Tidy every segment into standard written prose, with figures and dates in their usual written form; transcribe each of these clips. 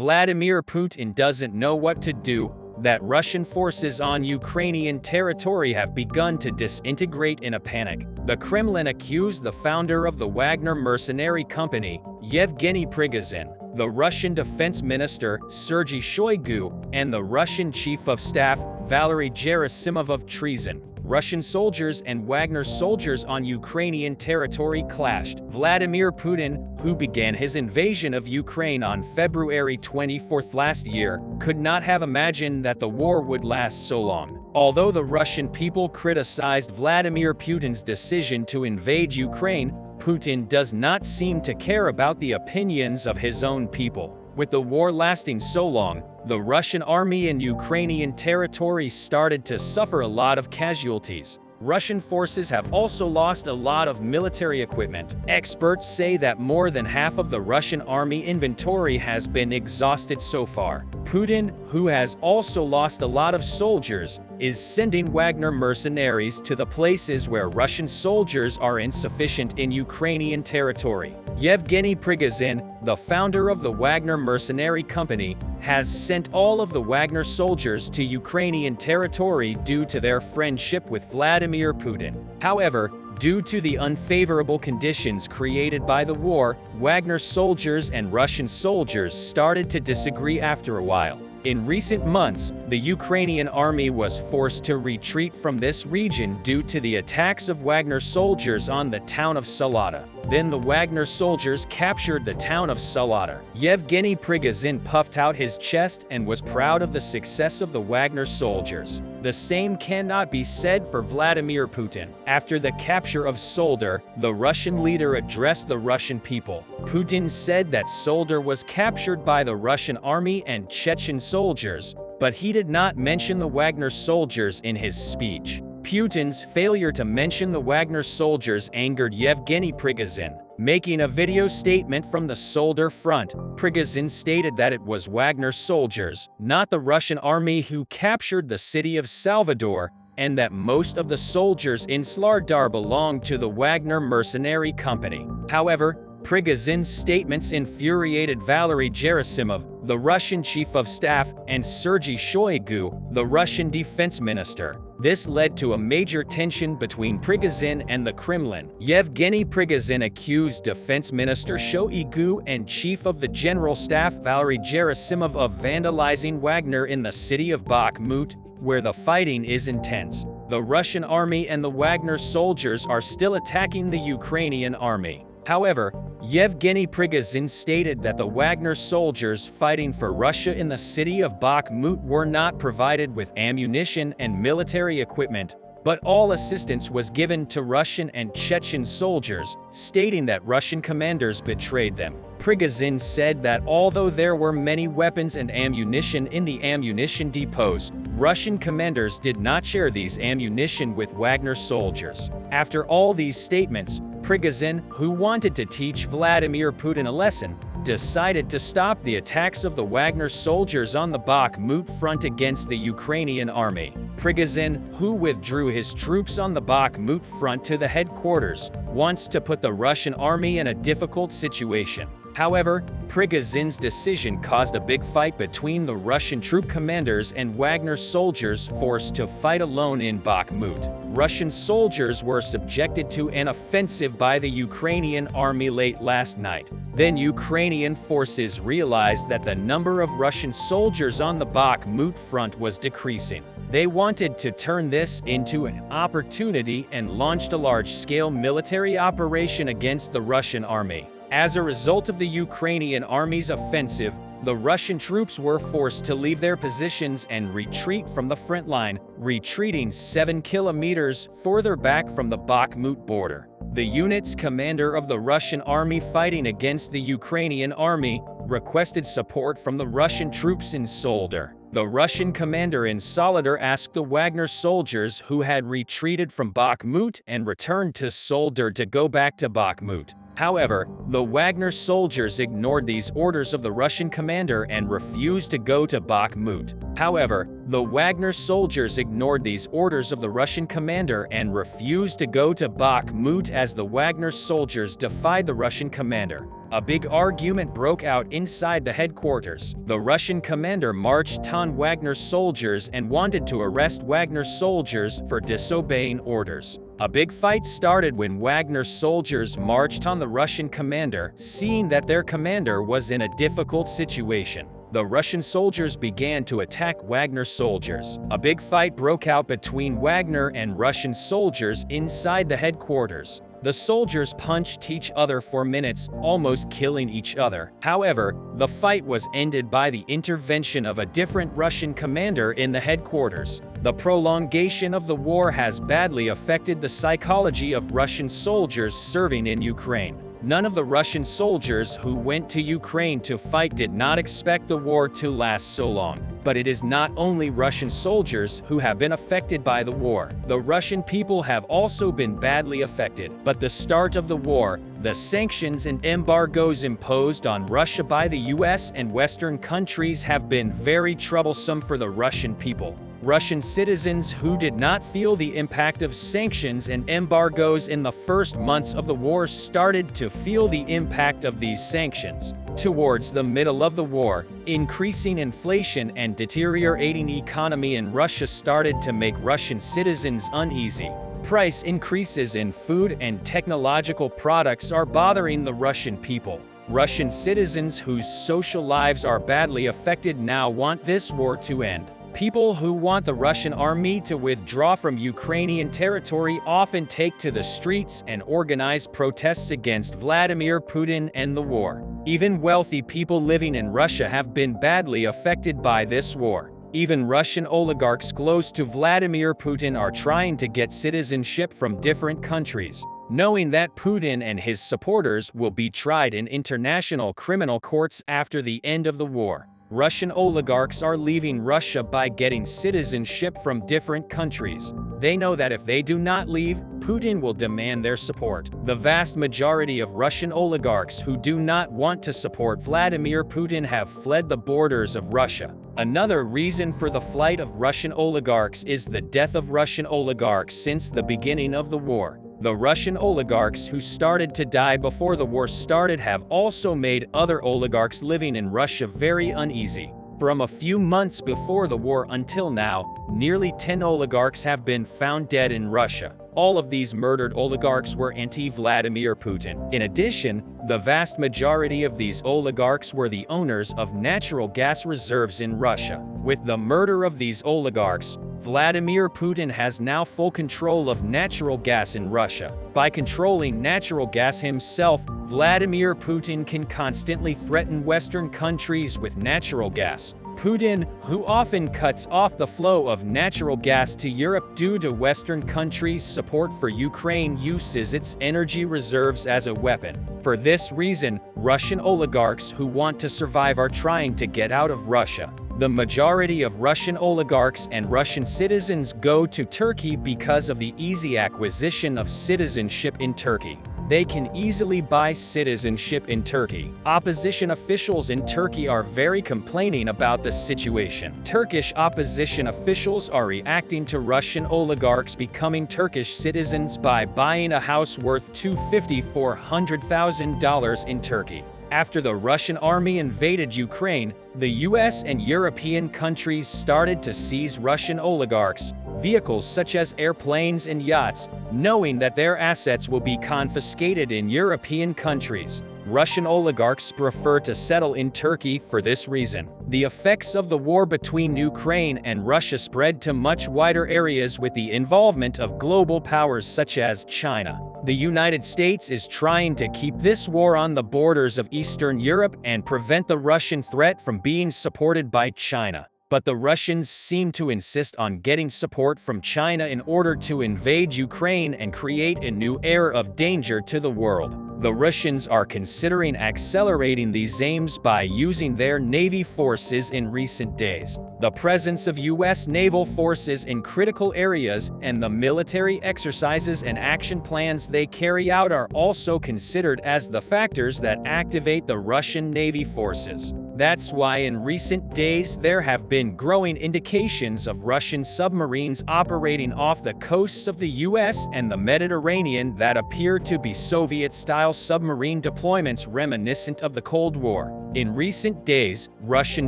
Vladimir Putin doesn't know what to do, that Russian forces on Ukrainian territory have begun to disintegrate in a panic. The Kremlin accused the founder of the Wagner mercenary company, Yevgeny Prigozhin, the Russian Defense Minister Sergey Shoygu, and the Russian Chief of Staff Valery Gerasimov of treason. Russian soldiers and Wagner soldiers on Ukrainian territory clashed. Vladimir Putin, who began his invasion of Ukraine on February 24 last year, could not have imagined that the war would last so long. Although the Russian people criticized Vladimir Putin's decision to invade Ukraine, Putin does not seem to care about the opinions of his own people. With the war lasting so long, the Russian army in Ukrainian territory started to suffer a lot of casualties. Russian forces have also lost a lot of military equipment. Experts say that more than half of the Russian army inventory has been exhausted so far. Putin, who has also lost a lot of soldiers, is sending Wagner mercenaries to the places where Russian soldiers are insufficient in Ukrainian territory. Yevgeny Prigozhin, the founder of the Wagner mercenary company, has sent all of the Wagner soldiers to Ukrainian territory due to their friendship with Vladimir Putin. However, due to the unfavorable conditions created by the war, Wagner soldiers and Russian soldiers started to disagree after a while. In recent months, the Ukrainian army was forced to retreat from this region due to the attacks of Wagner soldiers on the town of Salata. Then the Wagner soldiers captured the town of Salata. Yevgeny Prigozhin puffed out his chest and was proud of the success of the Wagner soldiers. The same cannot be said for Vladimir Putin. After the capture of Soledar, the Russian leader addressed the Russian people. Putin said that Soledar was captured by the Russian army and Chechen soldiers, but he did not mention the Wagner soldiers in his speech. Putin's failure to mention the Wagner soldiers angered Yevgeny Prigozhin. Making a video statement from the Soledar front, Prigozhin stated that it was Wagner soldiers, not the Russian army, who captured the city of Salvador, and that most of the soldiers in Soledar belonged to the Wagner mercenary company. However, Prigozhin's statements infuriated Valery Gerasimov, the Russian Chief of Staff, and Sergey Shoygu, the Russian Defense Minister. This led to a major tension between Prigozhin and the Kremlin. Yevgeny Prigozhin accused Defense Minister Shoygu and Chief of the General Staff Valery Gerasimov of vandalizing Wagner in the city of Bakhmut, where the fighting is intense. The Russian army and the Wagner soldiers are still attacking the Ukrainian army. However, Yevgeny Prigozhin stated that the Wagner soldiers fighting for Russia in the city of Bakhmut were not provided with ammunition and military equipment, but all assistance was given to Russian and Chechen soldiers, stating that Russian commanders betrayed them. Prigozhin said that although there were many weapons and ammunition in the ammunition depots, Russian commanders did not share these ammunition with Wagner soldiers. After all these statements, Prigozhin, who wanted to teach Vladimir Putin a lesson, decided to stop the attacks of the Wagner soldiers on the Bakhmut front against the Ukrainian army. Prigozhin, who withdrew his troops on the Bakhmut front to the headquarters, wants to put the Russian army in a difficult situation. However, Prigozhin's decision caused a big fight between the Russian troop commanders and Wagner soldiers forced to fight alone in Bakhmut. Russian soldiers were subjected to an offensive by the Ukrainian army late last night. Then Ukrainian forces realized that the number of Russian soldiers on the Bakhmut front was decreasing. They wanted to turn this into an opportunity and launched a large-scale military operation against the Russian army. As a result of the Ukrainian army's offensive, the Russian troops were forced to leave their positions and retreat from the front line, retreating 7 kilometers further back from the Bakhmut border. The unit's commander of the Russian army fighting against the Ukrainian army requested support from the Russian troops in Soledar. The Russian commander in Soledar asked the Wagner soldiers who had retreated from Bakhmut and returned to Soledar to go back to Bakhmut. However, the Wagner soldiers ignored these orders of the Russian commander and refused to go to Bakhmut. However, The Wagner soldiers ignored these orders of the Russian commander and refused to go to Bakhmut as the Wagner soldiers defied the Russian commander. A big argument broke out inside the headquarters. The Russian commander marched on Wagner soldiers and wanted to arrest Wagner soldiers for disobeying orders. A big fight started when Wagner soldiers marched on the Russian commander, seeing that their commander was in a difficult situation. The Russian soldiers began to attack Wagner soldiers. A big fight broke out between Wagner and Russian soldiers inside the headquarters. The soldiers punched each other for minutes, almost killing each other. However, the fight was ended by the intervention of a different Russian commander in the headquarters. The prolongation of the war has badly affected the psychology of Russian soldiers serving in Ukraine. None of the Russian soldiers who went to Ukraine to fight did not expect the war to last so long. But it is not only Russian soldiers who have been affected by the war. The Russian people have also been badly affected. But the start of the war, the sanctions and embargoes imposed on Russia by the US and Western countries have been very troublesome for the Russian people. Russian citizens who did not feel the impact of sanctions and embargoes in the first months of the war started to feel the impact of these sanctions. Towards the middle of the war, increasing inflation and deteriorating economy in Russia started to make Russian citizens uneasy. Price increases in food and technological products are bothering the Russian people. Russian citizens whose social lives are badly affected now want this war to end. People who want the Russian army to withdraw from Ukrainian territory often take to the streets and organize protests against Vladimir Putin and the war. Even wealthy people living in Russia have been badly affected by this war. Even Russian oligarchs close to Vladimir Putin are trying to get citizenship from different countries, knowing that Putin and his supporters will be tried in international criminal courts after the end of the war. Russian oligarchs are leaving Russia by getting citizenship from different countries. They know that if they do not leave, Putin will demand their support. The vast majority of Russian oligarchs who do not want to support Vladimir Putin have fled the borders of Russia. Another reason for the flight of Russian oligarchs is the death of Russian oligarchs since the beginning of the war. The Russian oligarchs who started to die before the war started have also made other oligarchs living in Russia very uneasy. From a few months before the war until now, nearly 10 oligarchs have been found dead in Russia. All of these murdered oligarchs were anti-Vladimir Putin. In addition, the vast majority of these oligarchs were the owners of natural gas reserves in Russia. With the murder of these oligarchs, Vladimir Putin has now full control of natural gas in Russia. By controlling natural gas himself, Vladimir Putin can constantly threaten Western countries with natural gas. Putin, who often cuts off the flow of natural gas to Europe due to Western countries' support for Ukraine, uses its energy reserves as a weapon. For this reason, Russian oligarchs who want to survive are trying to get out of Russia. The majority of Russian oligarchs and Russian citizens go to Turkey because of the easy acquisition of citizenship in Turkey. They can easily buy citizenship in Turkey. Opposition officials in Turkey are very complaining about the situation. Turkish opposition officials are reacting to Russian oligarchs becoming Turkish citizens by buying a house worth $250,000–400,000 in Turkey. After the Russian army invaded Ukraine, the US and European countries started to seize Russian oligarchs, vehicles such as airplanes and yachts, knowing that their assets will be confiscated in European countries. Russian oligarchs prefer to settle in Turkey for this reason. The effects of the war between Ukraine and Russia spread to much wider areas with the involvement of global powers such as China. The United States is trying to keep this war on the borders of Eastern Europe and prevent the Russian threat from being supported by China. But the Russians seem to insist on getting support from China in order to invade Ukraine and create a new era of danger to the world. The Russians are considering accelerating these aims by using their Navy forces in recent days. The presence of US naval forces in critical areas and the military exercises and action plans they carry out are also considered as the factors that activate the Russian Navy forces. That's why in recent days there have been growing indications of Russian submarines operating off the coasts of the US and the Mediterranean that appear to be Soviet-style submarine deployments reminiscent of the Cold War. In recent days, Russian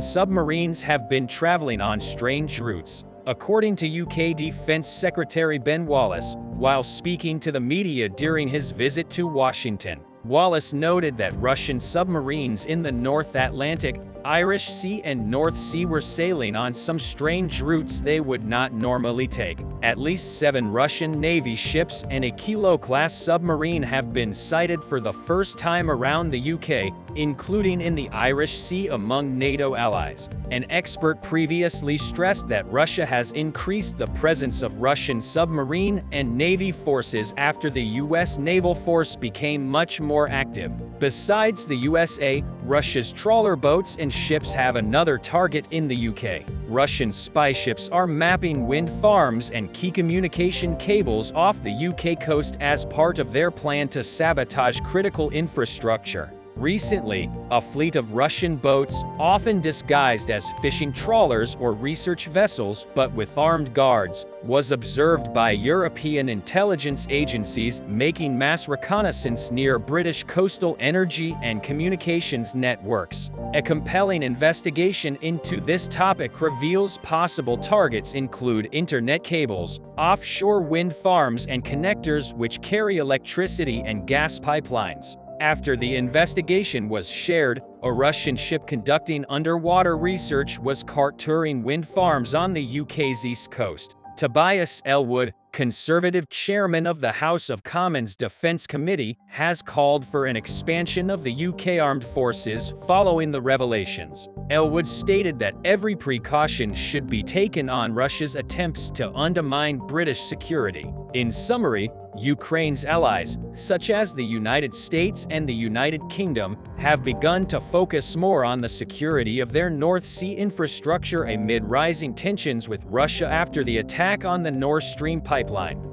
submarines have been traveling on strange routes. According to UK Defense Secretary Ben Wallace, while speaking to the media during his visit to Washington, Wallace noted that Russian submarines in the North Atlantic, Irish Sea and North Sea were sailing on some strange routes they would not normally take. At least 7 Russian Navy ships and a Kilo-class submarine have been sighted for the first time around the UK, including in the Irish Sea among NATO allies. An expert previously stressed that Russia has increased the presence of Russian submarine and Navy forces after the US naval force became much more active. Besides the USA, Russia's trawler boats and ships have another target in the UK. Russian spy ships are mapping wind farms and key communication cables off the UK coast as part of their plan to sabotage critical infrastructure. Recently, a fleet of Russian boats, often disguised as fishing trawlers or research vessels but with armed guards, was observed by European intelligence agencies making mass reconnaissance near British coastal energy and communications networks. A compelling investigation into this topic reveals possible targets include internet cables, offshore wind farms and connectors which carry electricity and gas pipelines. After the investigation was shared, a Russian ship conducting underwater research was caught touring wind farms on the UK's east coast. Tobias Ellwood, Conservative chairman of the House of Commons Defence Committee, has called for an expansion of the UK armed forces following the revelations. Ellwood stated that every precaution should be taken on Russia's attempts to undermine British security. In summary, Ukraine's allies, such as the United States and the United Kingdom, have begun to focus more on the security of their North Sea infrastructure amid rising tensions with Russia after the attack on the Nord Stream pipeline.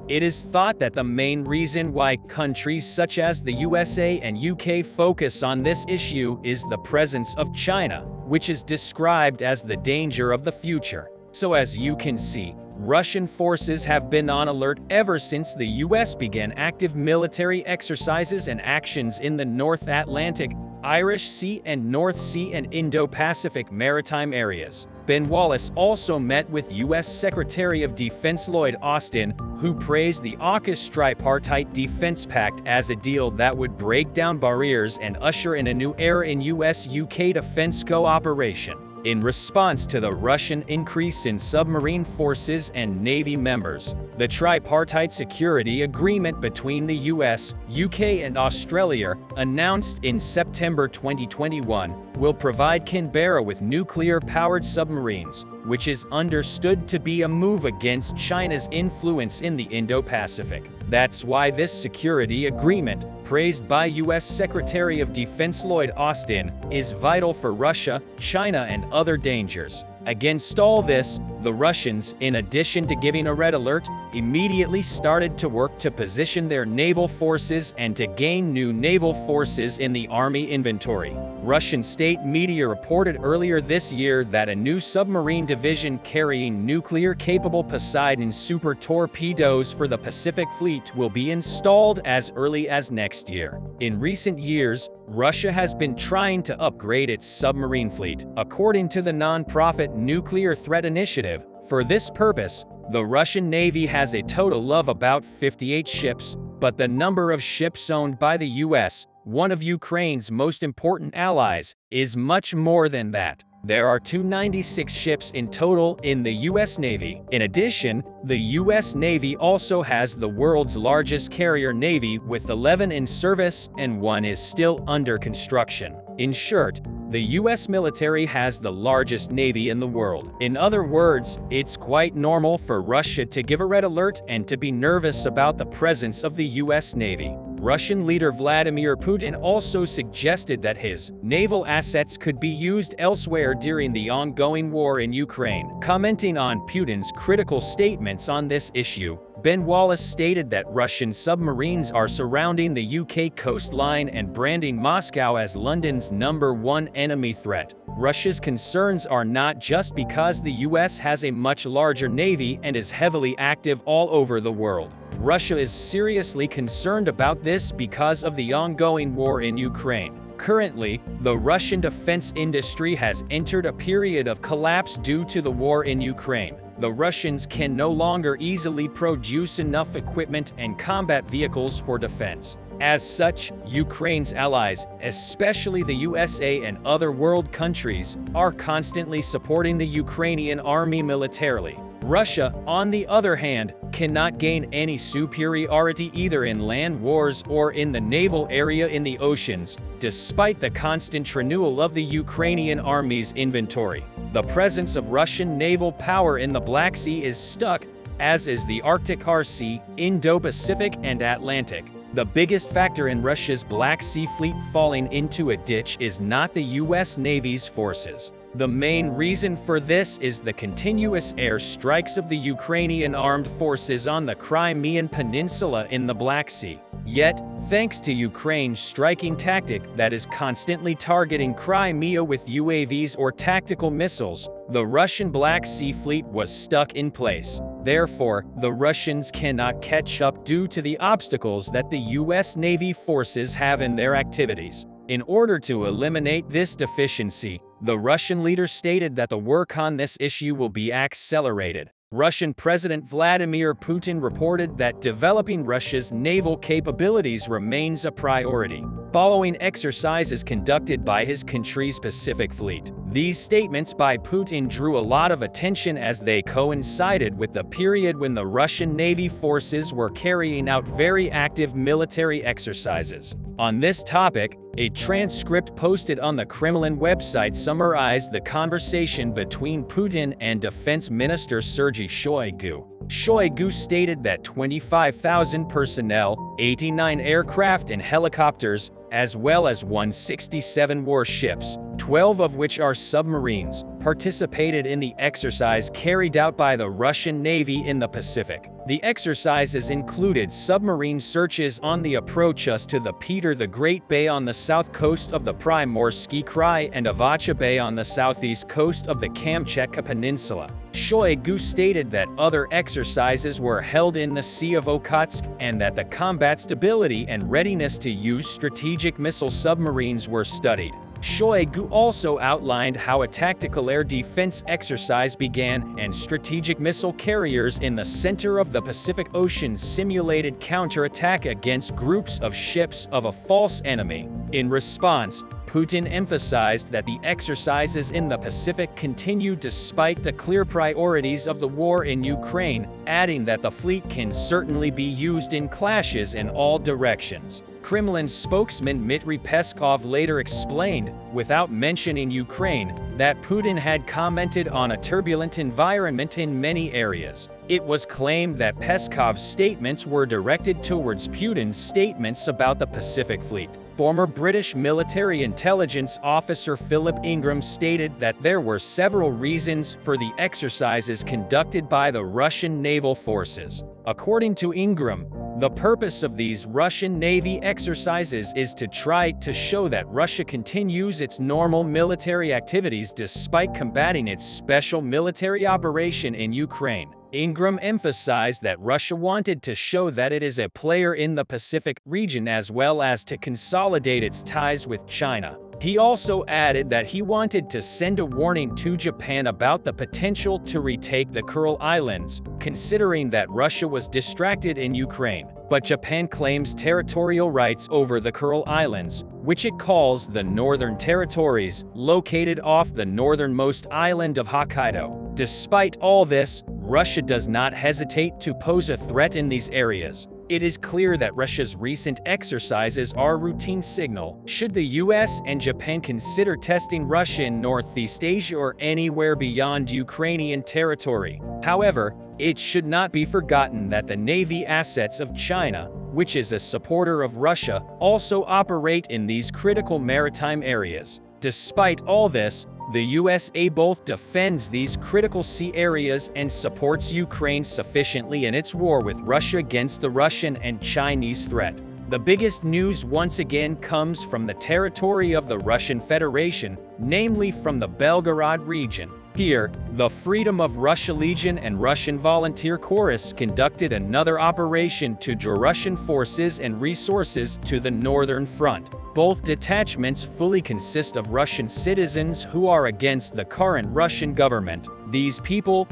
It is thought that the main reason why countries such as the USA and UK focus on this issue is the presence of China, which is described as the danger of the future. So as you can see, Russian forces have been on alert ever since the US began active military exercises and actions in the North Atlantic, Irish Sea and North Sea and Indo-Pacific maritime areas. Ben Wallace also met with US Secretary of Defense Lloyd Austin, who praised the AUKUS tripartite defense pact as a deal that would break down barriers and usher in a new era in US-UK defense cooperation. In response to the Russian increase in submarine forces and Navy members, the tripartite security agreement between the US, UK and Australia, announced in September 2021, will provide Canberra with nuclear-powered submarines, which is understood to be a move against China's influence in the Indo-Pacific. That's why this security agreement, praised by US Secretary of Defense Lloyd Austin, is vital for Russia, China and other dangers. Against all this, the Russians, in addition to giving a red alert, immediately started to work to position their naval forces and to gain new naval forces in the army inventory. Russian state media reported earlier this year that a new submarine division carrying nuclear-capable Poseidon super torpedoes for the Pacific Fleet will be installed as early as next year. In recent years, Russia has been trying to upgrade its submarine fleet, according to the non-profit Nuclear Threat Initiative. For this purpose, the Russian Navy has a total of about 58 ships, but the number of ships owned by the US, one of Ukraine's most important allies, is much more than that. There are 296 ships in total in the US Navy. In addition, the US Navy also has the world's largest carrier navy with 11 in service and 1 is still under construction. In short, the US military has the largest navy in the world. In other words, it's quite normal for Russia to give a red alert and to be nervous about the presence of the US Navy. Russian leader Vladimir Putin also suggested that his naval assets could be used elsewhere during the ongoing war in Ukraine. Commenting on Putin's critical statements on this issue, Ben Wallace stated that Russian submarines are surrounding the UK coastline and branding Moscow as London's #1 enemy threat. Russia's concerns are not just because the US has a much larger navy and is heavily active all over the world. Russia is seriously concerned about this because of the ongoing war in Ukraine. Currently, the Russian defense industry has entered a period of collapse due to the war in Ukraine. The Russians can no longer easily produce enough equipment and combat vehicles for defense. As such, Ukraine's allies, especially the USA and other world countries, are constantly supporting the Ukrainian army militarily. Russia, on the other hand, cannot gain any superiority either in land wars or in the naval area in the oceans, despite the constant renewal of the Ukrainian army's inventory. The presence of Russian naval power in the Black Sea is stuck, as is the Arctic RC, Indo-Pacific, and Atlantic. The biggest factor in Russia's Black Sea fleet falling into a ditch is not the US Navy's forces. The main reason for this is the continuous air strikes of the Ukrainian armed forces on the Crimean Peninsula in the Black Sea. Yet, thanks to Ukraine's striking tactic that is constantly targeting Crimea with UAVs or tactical missiles, the Russian Black Sea fleet was stuck in place. Therefore, the Russians cannot catch up due to the obstacles that the US Navy forces have in their activities. In order to eliminate this deficiency, the Russian leader stated that the work on this issue will be accelerated. Russian President Vladimir Putin reported that developing Russia's naval capabilities remains a priority, following exercises conducted by his country's Pacific Fleet. These statements by Putin drew a lot of attention as they coincided with the period when the Russian Navy forces were carrying out very active military exercises. On this topic, a transcript posted on the Kremlin website summarized the conversation between Putin and Defense Minister Sergey Shoygu. Shoygu stated that 25,000 personnel, 89 aircraft and helicopters, as well as 167 warships, 12 of which are submarines, participated in the exercise carried out by the Russian Navy in the Pacific. The exercises included submarine searches on the approaches to the Peter the Great Bay on the south coast of the Primorsky Krai and Avacha Bay on the southeast coast of the Kamchatka Peninsula. Shoygu stated that other exercises were held in the Sea of Okhotsk and that the combat stability and readiness to use strategic missile submarines were studied. Shoygu also outlined how a tactical air defense exercise began and strategic missile carriers in the center of the Pacific Ocean simulated counterattack against groups of ships of a false enemy. In response, Putin emphasized that the exercises in the Pacific continued despite the clear priorities of the war in Ukraine, adding that the fleet can certainly be used in clashes in all directions. Kremlin spokesman Dmitry Peskov later explained, without mentioning Ukraine, that Putin had commented on a turbulent environment in many areas. It was claimed that Peskov's statements were directed towards Putin's statements about the Pacific Fleet. Former British military intelligence officer Philip Ingram stated that there were several reasons for the exercises conducted by the Russian naval forces. According to Ingram, the purpose of these Russian Navy exercises is to try to show that Russia continues its normal military activities despite combating its special military operation in Ukraine. Ingram emphasized that Russia wanted to show that it is a player in the Pacific region as well as to consolidate its ties with China. He also added that he wanted to send a warning to Japan about the potential to retake the Kuril Islands, considering that Russia was distracted in Ukraine. But Japan claims territorial rights over the Kuril Islands, which it calls the Northern Territories, located off the northernmost island of Hokkaido. Despite all this, Russia does not hesitate to pose a threat in these areas. It is clear that Russia's recent exercises are a routine signal should the US and Japan consider testing Russia in Northeast Asia or anywhere beyond Ukrainian territory. However, it should not be forgotten that the navy assets of China, which is a supporter of Russia, also operate in these critical maritime areas. Despite all this, the USA both defends these critical sea areas and supports Ukraine sufficiently in its war with Russia against the Russian and Chinese threat. The biggest news once again comes from the territory of the Russian Federation, namely from the Belgorod region. Here, the Freedom of Russia Legion and Russian Volunteer Chorus conducted another operation to draw Russian forces and resources to the northern front. Both detachments fully consist of Russian citizens who are against the current Russian government. These people,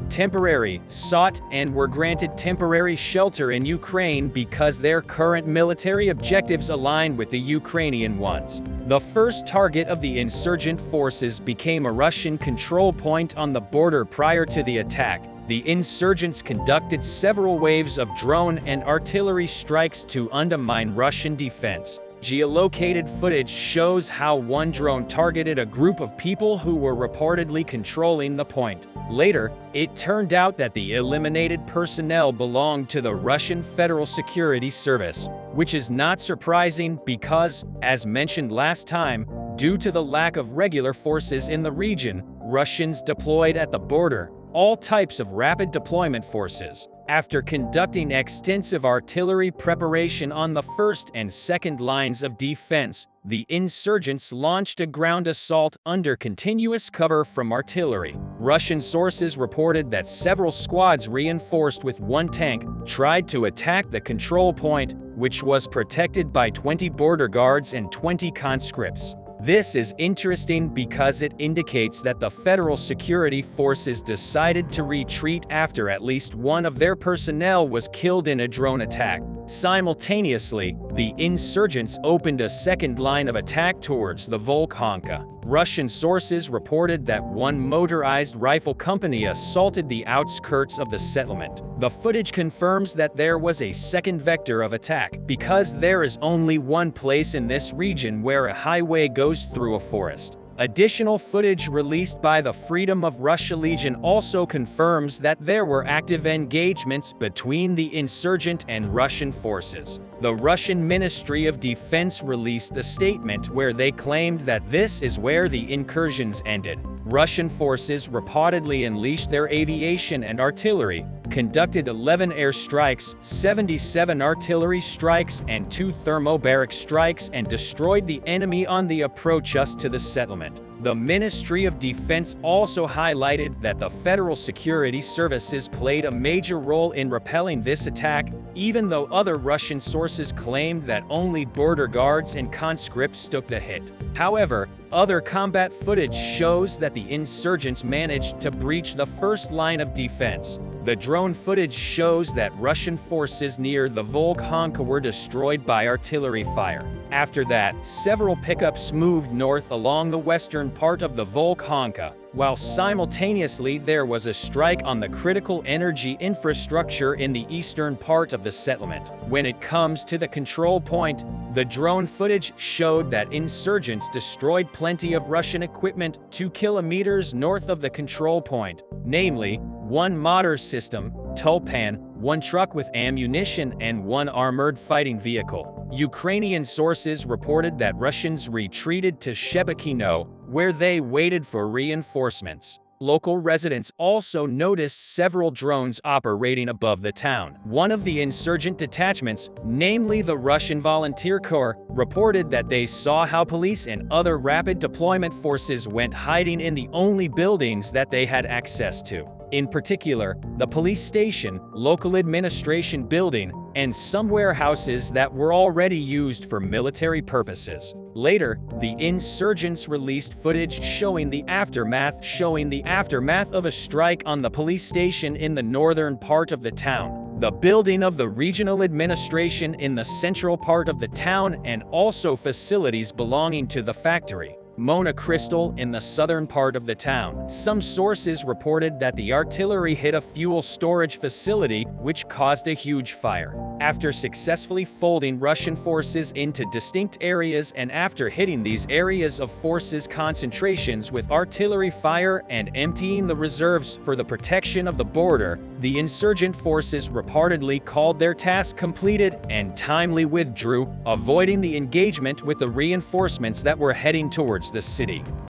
sought and were granted temporary shelter in Ukraine because their current military objectives align with the Ukrainian ones. The first target of the insurgent forces became a Russian control point on the border prior to the attack. The insurgents conducted several waves of drone and artillery strikes to undermine Russian defense. Geolocated footage shows how one drone targeted a group of people who were reportedly controlling the point. Later, it turned out that the eliminated personnel belonged to the Russian Federal Security Service, which is not surprising because, as mentioned last time, due to the lack of regular forces in the region, Russians deployed at the border all types of rapid deployment forces. After conducting extensive artillery preparation on the first and second lines of defense, the insurgents launched a ground assault under continuous cover from artillery. Russian sources reported that several squads reinforced with one tank tried to attack the control point, which was protected by 20 border guards and 20 conscripts. This is interesting because it indicates that the federal security forces decided to retreat after at least one of their personnel was killed in a drone attack. Simultaneously, the insurgents opened a second line of attack towards the Volkhanka. Russian sources reported that one motorized rifle company assaulted the outskirts of the settlement. The footage confirms that there was a second vector of attack, because there is only one place in this region where a highway goes through a forest. Additional footage released by the Freedom of Russia Legion also confirms that there were active engagements between the insurgent and Russian forces. The Russian Ministry of Defense released a statement where they claimed that this is where the incursions ended. Russian forces reportedly unleashed their aviation and artillery, conducted 11 airstrikes, 77 artillery strikes, and 2 thermobaric strikes and destroyed the enemy on the approach to the settlement. The Ministry of Defense also highlighted that the Federal Security Services played a major role in repelling this attack, even though other Russian sources claimed that only border guards and conscripts took the hit. However, other combat footage shows that the insurgents managed to breach the first line of defense. The drone footage shows that Russian forces near the Volkhanka were destroyed by artillery fire. After that, several pickups moved north along the western part of the Volkhanka, while simultaneously there was a strike on the critical energy infrastructure in the eastern part of the settlement. When it comes to the control point, the drone footage showed that insurgents destroyed plenty of Russian equipment 2 kilometers north of the control point, namely, one mortar system, Tulpan, one truck with ammunition, and one armored fighting vehicle. Ukrainian sources reported that Russians retreated to Shebekino, where they waited for reinforcements. Local residents also noticed several drones operating above the town. One of the insurgent detachments, namely the Russian Volunteer Corps, reported that they saw how police and other rapid deployment forces went hiding in the only buildings that they had access to. In particular, the police station, local administration building, and some warehouses that were already used for military purposes. Later, the insurgents released footage showing the aftermath of a strike on the police station in the northern part of the town, the building of the regional administration in the central part of the town, and also facilities belonging to the factory, Mona Crystal, in the southern part of the town. Some sources reported that the artillery hit a fuel storage facility, which caused a huge fire. After successfully folding Russian forces into distinct areas and after hitting these areas of forces concentrations with artillery fire and emptying the reserves for the protection of the border, the insurgent forces reportedly called their task completed and timely withdrew, avoiding the engagement with the reinforcements that were heading towards the city.